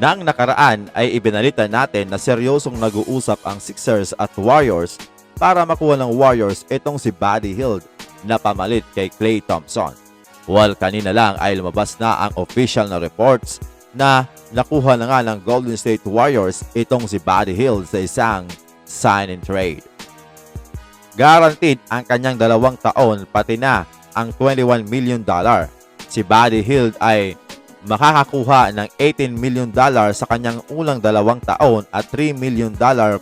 Nang nakaraan ay ibinalita natin na seryosong nag-uusap ang Sixers at Warriors para makuha ng Warriors itong si Buddy Hield na pamalit kay Klay Thompson. Well, kanina lang ay lumabas na ang official na reports na nakuha na nga ng Golden State Warriors itong si Buddy Hield sa isang sign and trade. Guaranteed ang kanyang 2 taon pati na ang $21 million. Si Buddy Hield ay makakakuha ng $18 million sa kanyang unang 2 taon at $3 million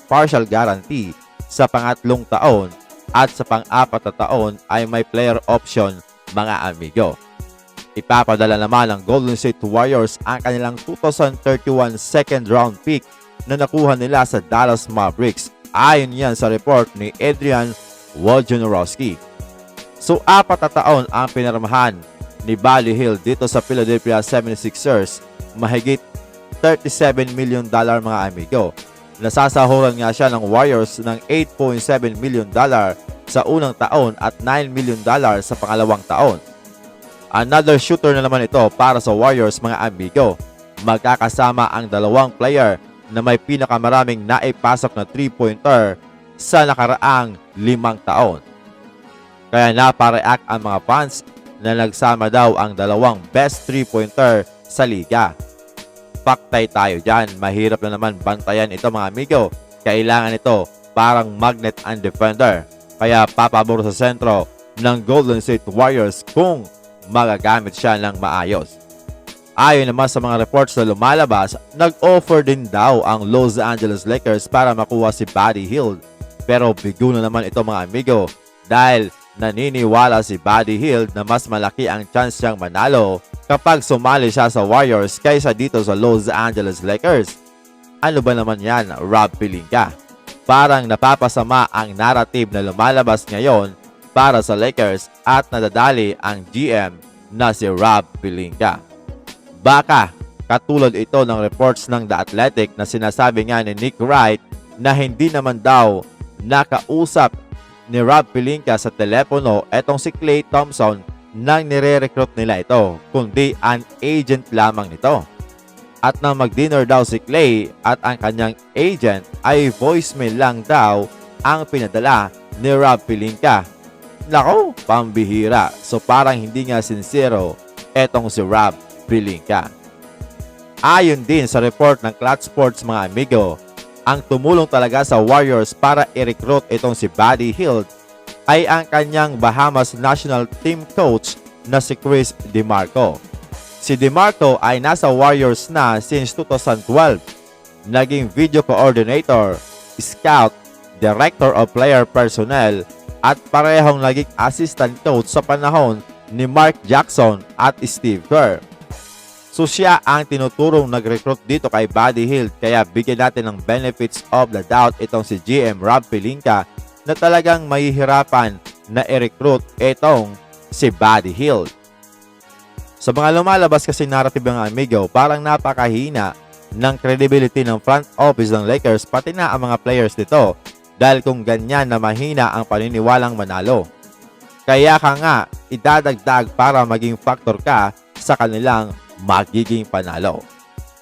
partial guarantee sa pangatlong taon at sa pang-apat na taon ay may player option, mga amigo. Ipapadala naman ng Golden State Warriors ang kanilang 2031 second round pick na nakuha nila sa Dallas Mavericks. Ayon yan sa report ni Adrian Wojnarowski. So 4 na taon ang pinirmahan ni Buddy Hield dito sa Philadelphia 76ers, mahigit $37 million, mga amigo. Nasasahuran nga siya ng Warriors ng $8.7 million sa unang taon at $9 million sa pangalawang taon. Another shooter na naman ito para sa Warriors, mga amigo. Magkakasama ang 2 player na may pinakamaraming naipasok na 3-pointer sa nakaraang 5 taon. Kaya napareact ang mga fans na nagsama daw ang 2 best 3-pointer sa liga. Paktay tayo dyan. Mahirap na naman bantayan ito, mga amigo. Kailangan ito parang magnet and defender. Kaya papabor sa sentro ng Golden State Warriors kung magagamit siya ng maayos. Ayon naman sa mga reports na lumalabas, nag-offer din daw ang Los Angeles Lakers para makuha si Buddy Hield. Pero bigo na naman ito, mga amigo, dahil naniniwala si Buddy Hield na mas malaki ang chance siyang manalo kapag sumali siya sa Warriors kaysa dito sa Los Angeles Lakers. Ano ba naman yan, Rob Pelinka? Parang napapasama ang narrative na lumalabas ngayon para sa Lakers at nadadali ang GM na si Rob Pelinka. Baka katulad ito ng reports ng The Athletic na sinasabi nga ni Nick Wright na hindi naman daw nakausap ni Rob Pelinka sa telepono etong si Klay Thompson nang nire-recruit nila ito, kundi an agent lamang nito. At nang mag-dinner daw si Klay at ang kanyang agent ay voicemail lang daw ang pinadala ni Rob Pelinka. Nako, pambihira. So parang hindi nga sincero etong si Rob Pelinka. Ayon din sa report ng Clutch Sports, mga amigo, ang tumulong talaga sa Warriors para i-recruit itong si Buddy Hield ay ang kanyang Bahamas national team coach na si Chris DeMarco. Si DeMarco ay nasa Warriors na since 2012. Naging video coordinator, scout, director of player personnel at parehong naging assistant coach sa panahon ni Mark Jackson at Steve Kerr. So siya ang tinuturong nag-recruit dito kay Buddy Hield, kaya bigyan natin ng benefits of the doubt itong si GM Rob Pelinka na talagang mahihirapan na i-recruit itong si Buddy Hield. Sa mga lumalabas kasi narrative, ng amigo, parang napakahina ng credibility ng front office ng Lakers pati na ang mga players nito dahil kung ganyan na mahina ang paniniwalang manalo. Kaya ka nga idadagdag para maging factor ka sa kanilang magiging panalo.